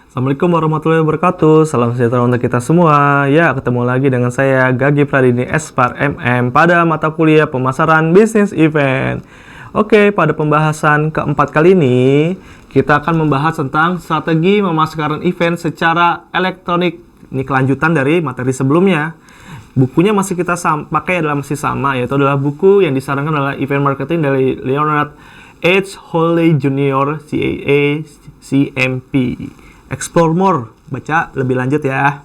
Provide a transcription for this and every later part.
Assalamualaikum warahmatullahi wabarakatuh. Salam sejahtera untuk kita semua. Ya, ketemu lagi dengan saya Gagi Pradini Espar MM pada mata kuliah pemasaran bisnis event. Oke, pada pembahasan keempat kali ini kita akan membahas tentang strategi memasarkan event secara elektronik. Ini kelanjutan dari materi sebelumnya. Bukunya masih kita pakai adalah masih sama, yaitu adalah buku yang disarankan adalah Event Marketing dari Leonard H. Holley Jr. CAA CMP. Explore more, baca lebih lanjut ya.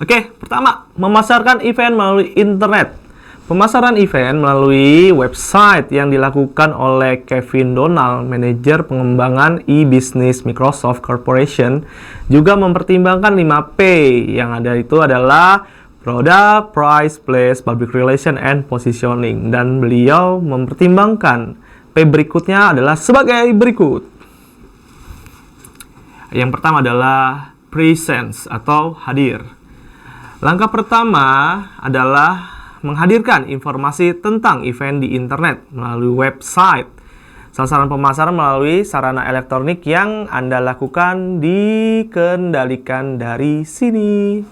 Oke, pertama, memasarkan event melalui internet. Pemasaran event melalui website yang dilakukan oleh Kevin Donald, manajer pengembangan e-business Microsoft Corporation, juga mempertimbangkan 5P. Yang ada itu adalah Product, Price, Place, Public Relation, and Positioning. Dan beliau mempertimbangkan P berikutnya adalah sebagai berikut. Yang pertama adalah presence atau hadir. Langkah pertama adalah menghadirkan informasi tentang event di internet melalui website. Sasaran pemasaran melalui sarana elektronik yang Anda lakukan dikendalikan dari sini.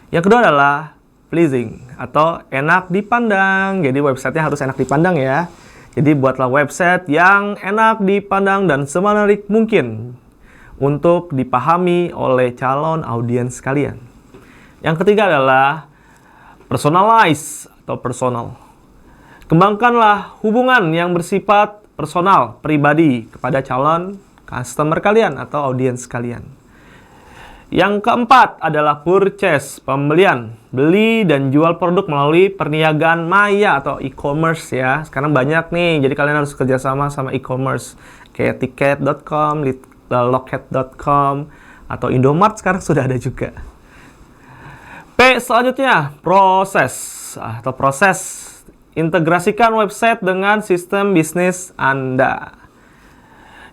Yang kedua adalah pleasing atau enak dipandang. Jadi websitenya harus enak dipandang ya. Jadi buatlah website yang enak dipandang dan semenarik mungkin untuk dipahami oleh calon audiens kalian. Yang ketiga adalah personalize atau personal. Kembangkanlah hubungan yang bersifat personal, pribadi kepada calon customer kalian atau audiens kalian. Yang keempat adalah purchase, pembelian, beli dan jual produk melalui perniagaan maya atau e-commerce ya. Sekarang banyak nih, jadi kalian harus kerjasama sama e-commerce kayak tiket.com, loket.com atau Indomart sekarang sudah ada juga. P selanjutnya, proses. Integrasikan website dengan sistem bisnis Anda.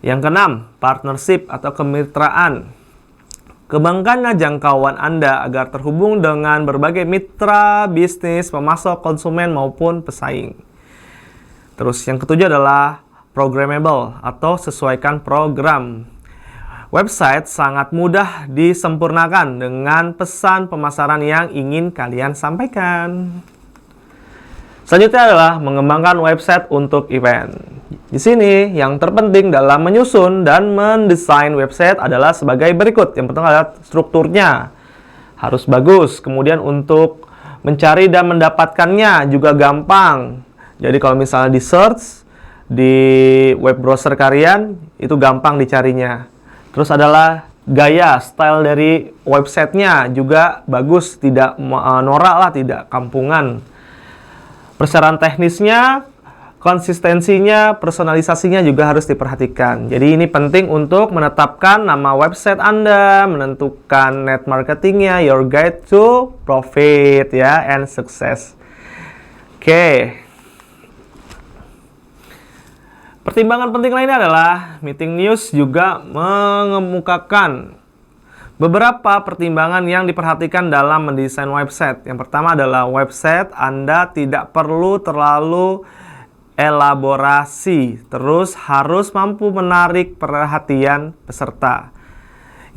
Yang keenam, partnership atau kemitraan. Kembangkanlah jangkauan Anda agar terhubung dengan berbagai mitra bisnis, pemasok, konsumen maupun pesaing. Terus yang ketujuh adalah programmable atau sesuaikan program. Website sangat mudah disempurnakan dengan pesan pemasaran yang ingin kalian sampaikan. Selanjutnya adalah mengembangkan website untuk event. Di sini yang terpenting dalam menyusun dan mendesain website adalah sebagai berikut. Yang pertama adalah strukturnya harus bagus. Kemudian untuk mencari dan mendapatkannya juga gampang. Jadi kalau misalnya di search di web browser kalian itu gampang dicarinya. Terus adalah gaya, style dari websitenya juga bagus, tidak norak lah, tidak kampungan. Persyaratan teknisnya, konsistensinya, personalisasinya juga harus diperhatikan. Jadi ini penting untuk menetapkan nama website Anda, menentukan net marketingnya, your guide to profit ya, and success. Oke. Pertimbangan penting lainnya adalah Meeting News juga mengemukakan beberapa pertimbangan yang diperhatikan dalam mendesain website. Yang pertama adalah website Anda tidak perlu terlalu elaborasi, terus harus mampu menarik perhatian peserta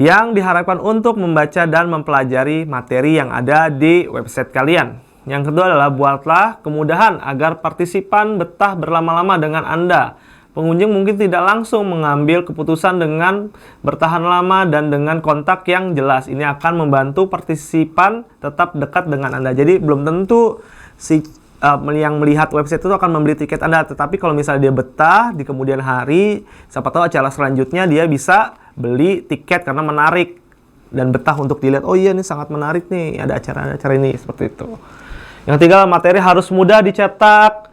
yang diharapkan untuk membaca dan mempelajari materi yang ada di website kalian. Yang kedua adalah buatlah kemudahan agar partisipan betah berlama-lama dengan Anda. Pengunjung mungkin tidak langsung mengambil keputusan dengan bertahan lama dan dengan kontak yang jelas. Ini akan membantu partisipan tetap dekat dengan Anda. Jadi belum tentu yang melihat website itu akan membeli tiket Anda. Tetapi kalau misalnya dia betah di kemudian hari, siapa tahu acara selanjutnya dia bisa beli tiket karena menarik dan betah untuk dilihat. Oh iya, ini sangat menarik nih, ada acara-acara ini, seperti itu. Yang ketiga, materi harus mudah dicetak.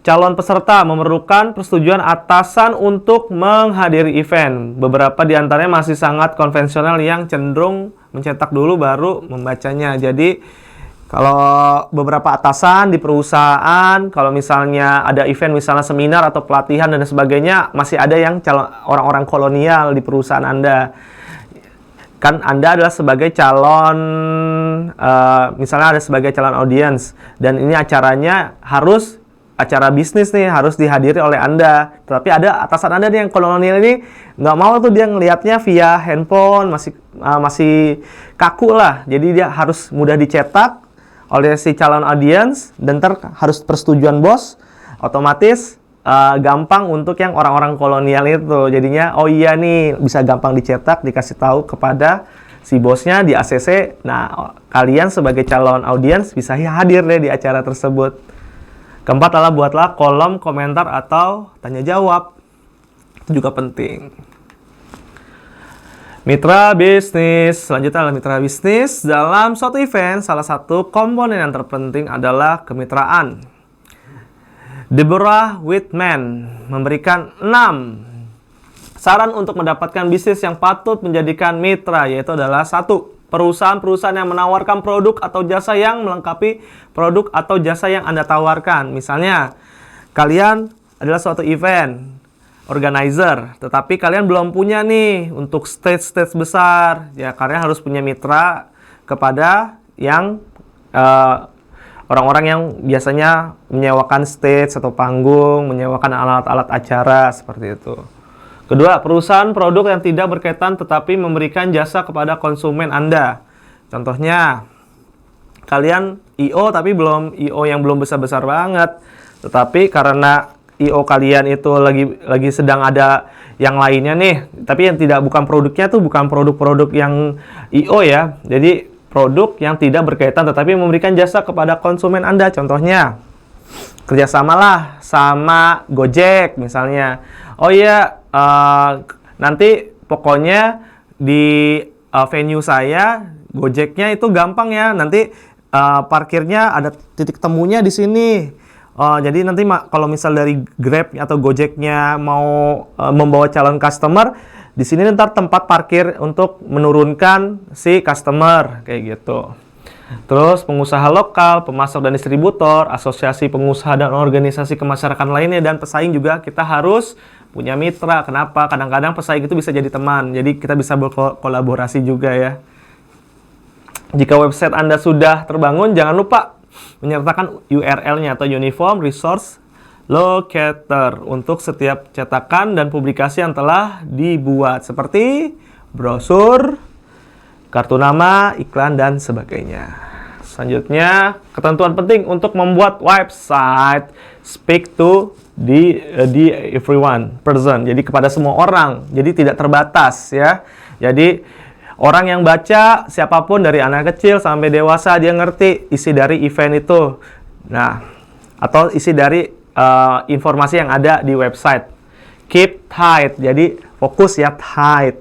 Calon peserta memerlukan persetujuan atasan untuk menghadiri event. Beberapa di antaranya masih sangat konvensional yang cenderung mencetak dulu baru membacanya. Jadi kalau beberapa atasan di perusahaan, kalau misalnya ada event, misalnya seminar atau pelatihan dan sebagainya, masih ada yang orang-orang kolonial di perusahaan Anda. kan Anda adalah sebagai calon, misalnya ada sebagai calon audiens, dan ini acaranya harus acara bisnis nih, harus dihadiri oleh Anda. Tapi ada atasan Anda nih yang kolonial ini nggak mau tuh, dia ngelihatnya via handphone, masih kaku lah. Jadi dia harus mudah dicetak oleh si calon audiens, dan harus persetujuan bos, otomatis gampang untuk yang orang-orang kolonial itu. Jadinya, oh iya nih, bisa gampang dicetak, dikasih tahu kepada si bosnya di ACC. Nah, kalian sebagai calon audiens bisa hadir deh di acara tersebut. Keempat adalah buatlah kolom komentar atau tanya jawab. Itu juga penting. Mitra bisnis. Selanjutnya adalah mitra bisnis. Dalam suatu event, salah satu komponen yang terpenting adalah kemitraan. Deborah Whitman memberikan 6 saran untuk mendapatkan bisnis yang patut menjadikan mitra, yaitu adalah 1. Perusahaan-perusahaan yang menawarkan produk atau jasa yang melengkapi produk atau jasa yang Anda tawarkan. Misalnya, kalian adalah suatu event organizer, tetapi kalian belum punya nih untuk stage-stage besar. Ya, kalian harus punya mitra kepada yang orang-orang yang biasanya menyewakan stage atau panggung, menyewakan alat-alat acara, seperti itu. Kedua, perusahaan produk yang tidak berkaitan tetapi memberikan jasa kepada konsumen Anda. Contohnya, kalian I.O. tapi belum I.O. yang belum besar-besar banget. Tetapi karena I.O. kalian itu lagi sedang ada yang lainnya nih, tapi yang bukan produknya tuh bukan produk-produk yang I.O. ya. Jadi produk yang tidak berkaitan tetapi memberikan jasa kepada konsumen Anda. Contohnya, kerjasamalah sama Gojek misalnya. Oh iya, nanti pokoknya di venue saya Gojeknya itu gampang ya. Nanti parkirnya ada titik temunya di sini. Jadi nanti kalau misal dari Grab atau Gojeknya mau membawa calon customer, di sini ntar tempat parkir untuk menurunkan si customer, kayak gitu. Terus pengusaha lokal, pemasok dan distributor, asosiasi pengusaha dan organisasi kemasyarakatan lainnya, dan pesaing juga kita harus punya mitra. Kenapa? Kadang-kadang pesaing itu bisa jadi teman, jadi kita bisa berkolaborasi juga ya. Jika website Anda sudah terbangun, jangan lupa menyertakan URL-nya atau Uniform Resource Locator untuk setiap cetakan dan publikasi yang telah dibuat, seperti brosur, kartu nama, iklan, dan sebagainya. Selanjutnya, ketentuan penting untuk membuat website speak to the everyone person, jadi kepada semua orang, jadi tidak terbatas ya. Jadi orang yang baca, siapapun dari anak kecil sampai dewasa, dia ngerti isi dari event itu. Nah, atau isi dari informasi yang ada di website. Keep tight, jadi fokus ya, tight.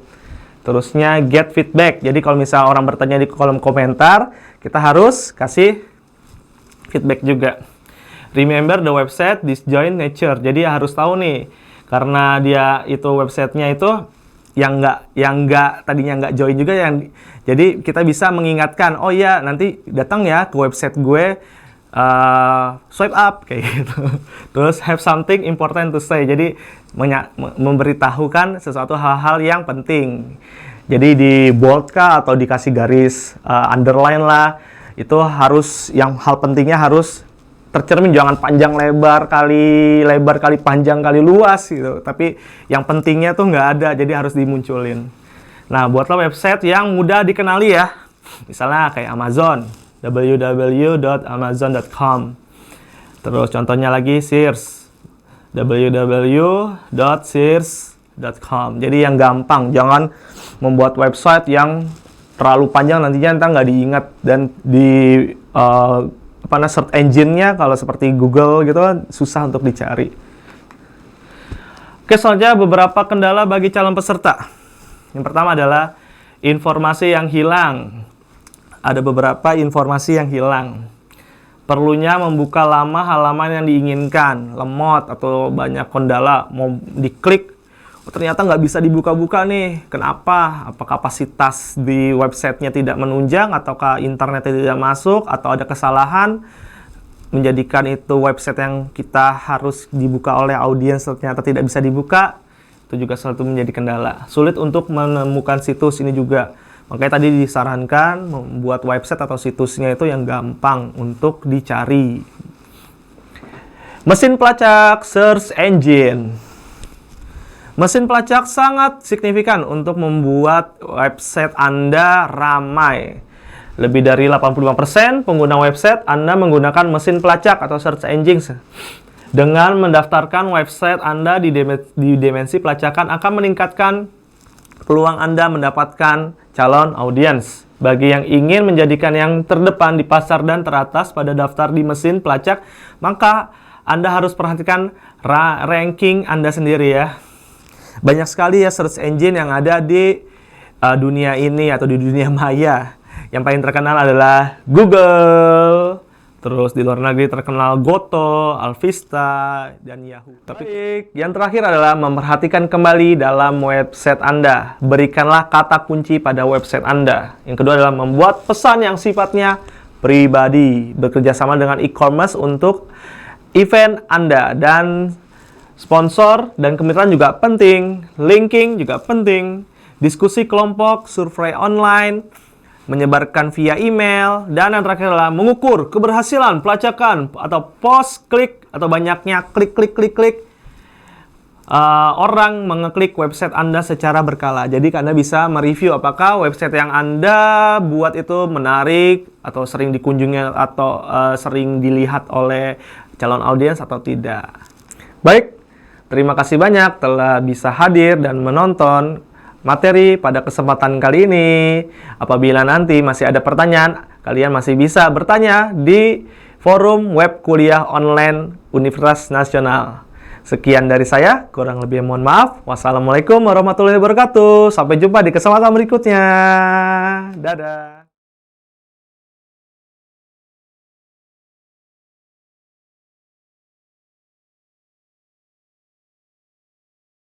Terusnya get feedback, jadi kalau misalnya orang bertanya di kolom komentar, kita harus kasih feedback juga. Remember the website disjoint nature, jadi harus tahu nih, karena dia itu websitenya itu yang tadinya nggak join juga, jadi kita bisa mengingatkan, oh iya nanti datang ya ke website gue, swipe up kayak gitu. Terus have something important to say, jadi memberitahukan sesuatu hal-hal yang penting. Jadi di bold kah atau dikasih garis underline lah, itu harus, yang hal pentingnya harus tercermin, jangan panjang lebar kali panjang kali luas gitu. Tapi yang pentingnya tuh nggak ada, jadi harus dimunculin. Nah, buatlah website yang mudah dikenali ya. Misalnya kayak Amazon, www.amazon.com. Terus contohnya lagi Sears, www.sears.com. Jadi yang gampang, jangan membuat website yang terlalu panjang, nantinya entah nggak diingat, dan di search engine-nya kalau seperti Google gitu kan susah untuk dicari. Oke, selanjutnya beberapa kendala bagi calon peserta. Yang pertama adalah informasi yang hilang. Ada beberapa informasi yang hilang. Perlunya membuka lama halaman yang diinginkan, lemot atau banyak kendala, mau diklik, ternyata nggak bisa dibuka-buka nih. Kenapa? Apa kapasitas di websitenya tidak menunjang, ataukah internetnya tidak masuk, atau ada kesalahan menjadikan itu website yang kita harus dibuka oleh audiens ternyata tidak bisa dibuka. Itu juga satu menjadi kendala. Sulit untuk menemukan situs, ini juga Makanya tadi disarankan membuat website atau situsnya itu yang gampang untuk dicari. Mesin pelacak search engine. Mesin pelacak sangat signifikan untuk membuat website Anda ramai. Lebih dari 85% pengguna website Anda menggunakan mesin pelacak atau search engine. Dengan mendaftarkan website Anda di dimensi pelacakan akan meningkatkan peluang Anda mendapatkan calon audiens. Bagi yang ingin menjadikan yang terdepan di pasar dan teratas pada daftar di mesin pelacak, maka Anda harus perhatikan ranking Anda sendiri ya. Banyak sekali ya search engine yang ada di dunia ini atau di dunia maya. Yang paling terkenal adalah Google. Terus di luar negeri terkenal Goto, Alvista, dan Yahoo. Tapi yang terakhir adalah memperhatikan kembali dalam website Anda. Berikanlah kata kunci pada website Anda. Yang kedua adalah membuat pesan yang sifatnya pribadi. Bekerja sama dengan e-commerce untuk event Anda. Dan sponsor dan kemitraan juga penting. Linking juga penting. Diskusi kelompok, survei online, menyebarkan via email, dan yang terakhir adalah mengukur keberhasilan pelacakan atau post klik atau banyaknya klik orang mengeklik website Anda secara berkala. Jadi Anda bisa mereview apakah website yang Anda buat itu menarik atau sering dikunjungi atau sering dilihat oleh calon audiens atau tidak. Baik, terima kasih banyak telah bisa hadir dan menonton materi pada kesempatan kali ini. Apabila nanti masih ada pertanyaan, kalian masih bisa bertanya di forum web kuliah online Universitas Nasional. Sekian dari saya, kurang lebih mohon maaf. Wassalamualaikum warahmatullahi wabarakatuh. Sampai jumpa di kesempatan berikutnya. Dadah.